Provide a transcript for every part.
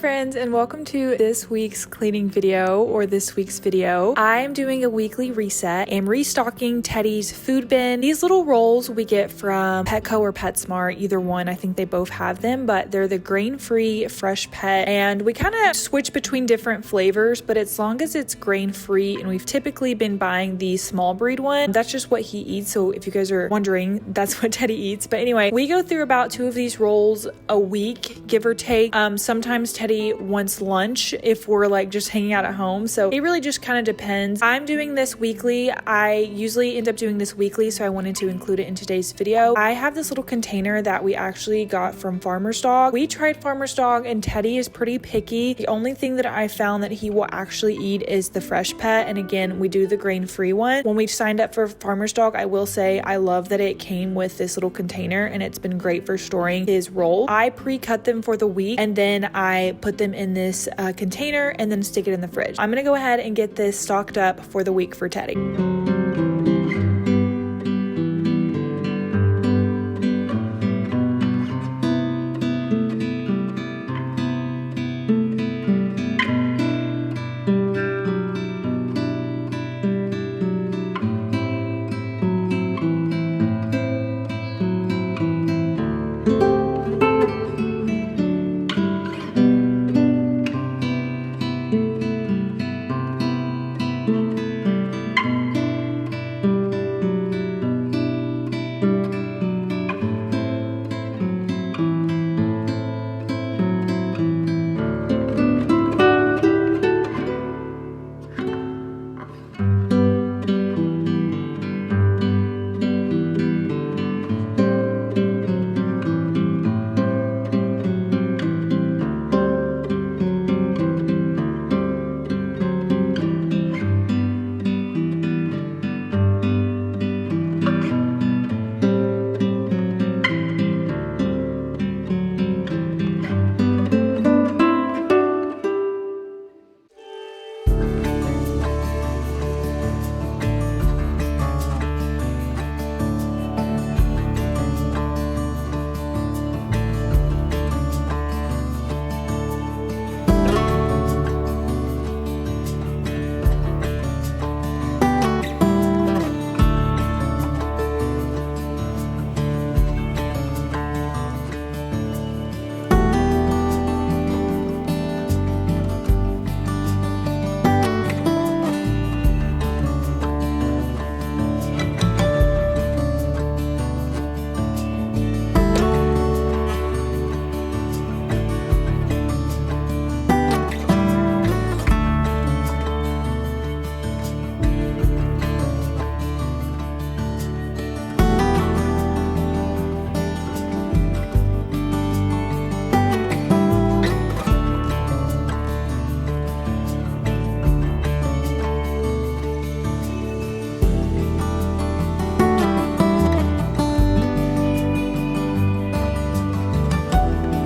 friends, and welcome to this week's cleaning video, or this week's video. I'm doing a weekly reset and restocking Teddy's food bin. These little rolls we get from Petco or PetSmart, either one. I think they both have them, but they're the grain-free Fresh Pet, and we kind of switch between different flavors, but as long as it's grain-free, and we've typically been buying the small breed one. That's just what he eats, so if you guys are wondering, that's what Teddy eats. But anyway, we go through about 2 of these rolls a week, give or take. Sometimes Teddy wants lunch if we're like just hanging out at home, so it really just kind of depends. I'm doing this weekly. I usually end up doing this weekly, so I wanted to include it in today's video. I have this little container that we actually got from Farmer's Dog. We tried Farmer's Dog, and Teddy is pretty picky. The only thing that I found that he will actually eat is the Fresh Pet, and again, we do the grain-free one. When we signed up for Farmer's Dog, I will say I love that it came with this little container, and it's been great for storing his rolls. I pre-cut them for the week, and then I put them in this container and then stick it in the fridge. I'm gonna go ahead and get this stocked up for the week for Teddy.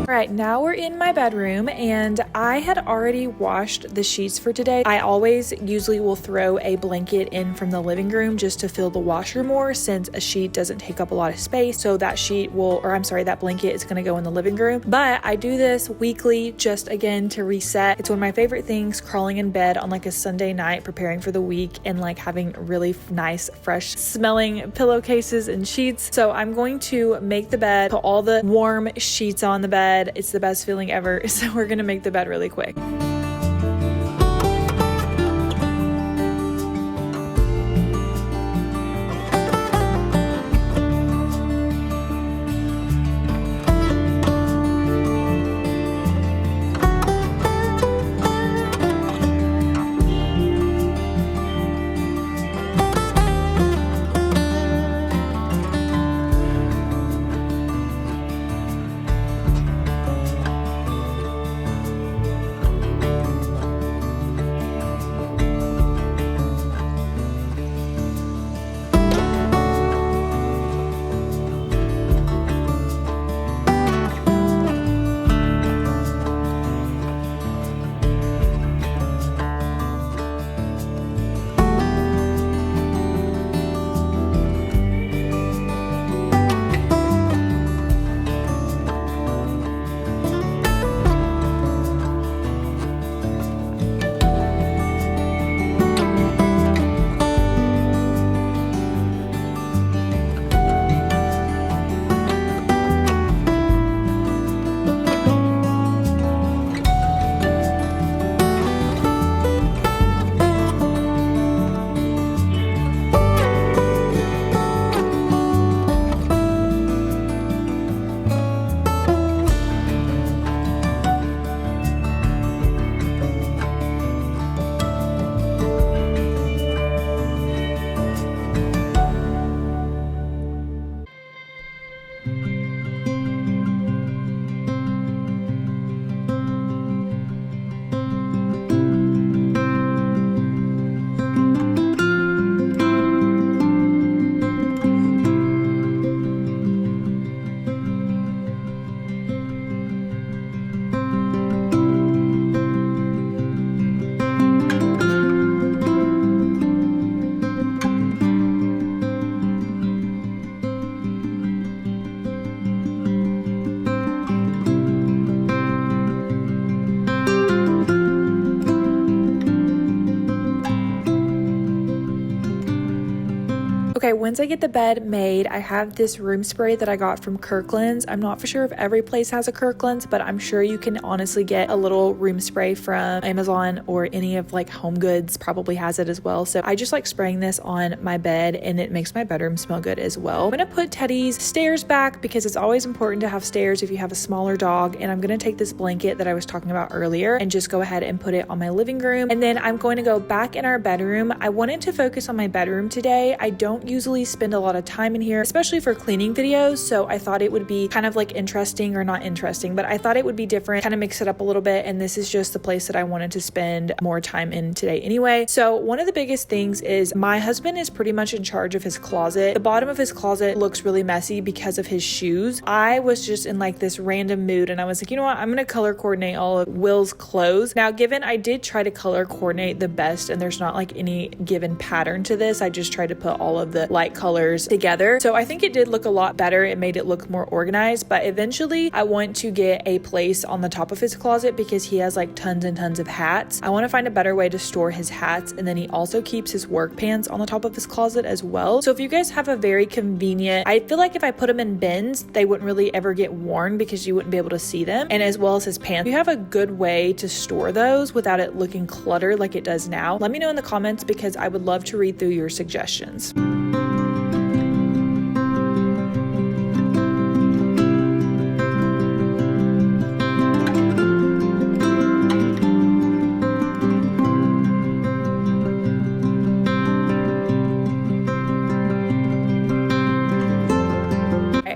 Alright, now we're in my bedroom, and I had already washed the sheets for today. I always usually will throw a blanket in from the living room just to fill the washer more, since a sheet doesn't take up a lot of space. So that that blanket is going to go in the living room. But I do this weekly just again to reset. It's one of my favorite things, crawling in bed on like a Sunday night, preparing for the week, and like having really nice, fresh smelling pillowcases and sheets. So I'm going to make the bed, put all the warm sheets on the bed. It's the best feeling ever. So we're gonna make the bed really quick. Okay, once I get the bed made, I have this room spray that I got from Kirkland's. I'm not for sure if every place has a Kirkland's, but I'm sure you can honestly get a little room spray from Amazon, or any of like Home Goods probably has it as well. So I just like spraying this on my bed, and it makes my bedroom smell good as well. I'm gonna put Teddy's stairs back because it's always important to have stairs if you have a smaller dog. And I'm gonna take this blanket that I was talking about earlier and just go ahead and put it on my living room. And then I'm going to go back in our bedroom. I wanted to focus on my bedroom today. I don't usually spend a lot of time in here, especially for cleaning videos. So I thought it would be kind of like interesting, or not interesting, but I thought it would be different, kind of mix it up a little bit. And this is just the place that I wanted to spend more time in today anyway. So one of the biggest things is my husband is pretty much in charge of his closet. The bottom of his closet looks really messy because of his shoes. I was just in like this random mood, and I was like, you know what, I'm gonna color coordinate all of Will's clothes. Now, given I did try to color coordinate the best, and there's not like any given pattern to this, I just tried to put all of the light colors together. So I think it did look a lot better. It made it look more organized, but eventually I want to get a place on the top of his closet because he has like tons and tons of hats. I want to find a better way to store his hats, and then he also keeps his work pants on the top of his closet as well. So if you guys have a very convenient, I feel like if I put them in bins, they wouldn't really ever get worn because you wouldn't be able to see them, and as well as his pants. If you have a good way to store those without it looking cluttered like it does now, let me know in the comments because I would love to read through your suggestions.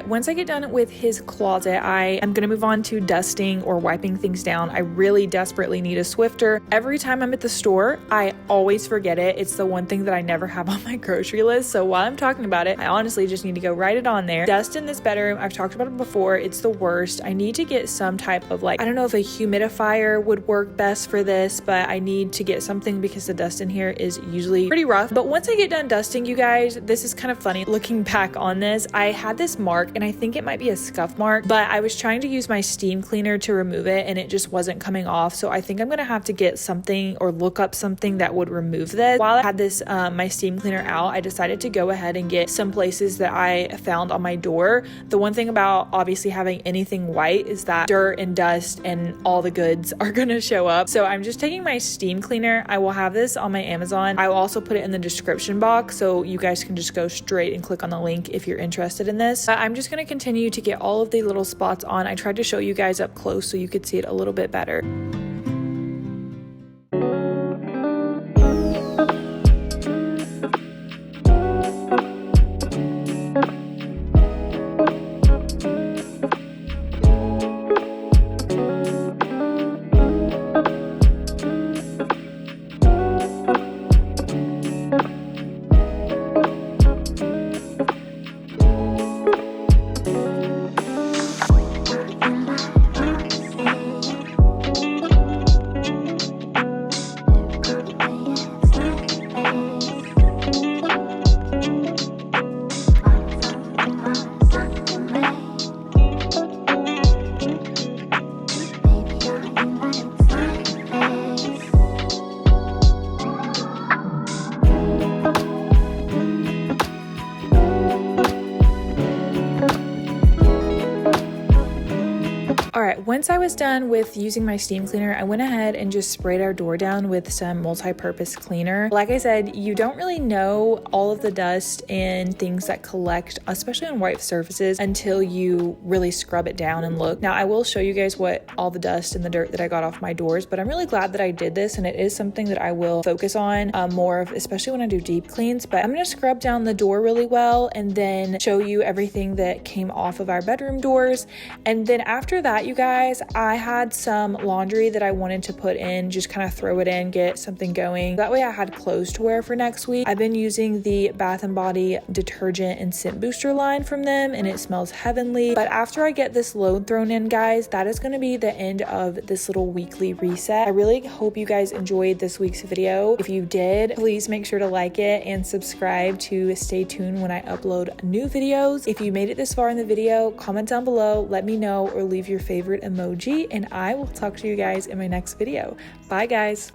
Once I get done with his closet, I am going to move on to dusting or wiping things down. I really desperately need a Swifter. Every time I'm at the store, I always forget it. It's the one thing that I never have on my grocery list. So while I'm talking about it, I honestly just need to go write it on there. Dust in this bedroom, I've talked about it before. It's the worst. I need to get some type of like, I don't know if a humidifier would work best for this, but I need to get something because the dust in here is usually pretty rough. But once I get done dusting, you guys, this is kind of funny. Looking back on this, I had this mark, and I think it might be a scuff mark, but I was trying to use my steam cleaner to remove it and it just wasn't coming off. So I think I'm gonna have to get something or look up something that would remove this. While I had this my steam cleaner out, I decided to go ahead and get some places that I found on my door. The one thing about obviously having anything white is that dirt and dust and all the goods are gonna show up. So I'm just taking my steam cleaner. I will have this on my Amazon. I will also put it in the description box so you guys can just go straight and click on the link if you're interested in this. I'm just gonna continue to get all of the little spots on. I tried to show you guys up close so you could see it a little bit better. All right, once I was done with using my steam cleaner, I went ahead and just sprayed our door down with some multi-purpose cleaner. Like I said, you don't really know all of the dust and things that collect, especially on white surfaces, until you really scrub it down and look. Now, I will show you guys what all the dust and the dirt that I got off my doors, but I'm really glad that I did this, and it is something that I will focus on more of, especially when I do deep cleans. But I'm gonna scrub down the door really well and then show you everything that came off of our bedroom doors. And then after that, you guys, I had some laundry that I wanted to put in, just kind of throw it in, get something going. That way I had clothes to wear for next week. I've been using the Bath & Body detergent and scent booster line from them, and it smells heavenly. But after I get this load thrown in, guys, that is going to be the end of this little weekly reset. I really hope you guys enjoyed this week's video. If you did, please make sure to like it and subscribe to stay tuned when I upload new videos. If you made it this far in the video, comment down below, let me know, or leave your favorite emoji, and I will talk to you guys in my next video. Bye, guys.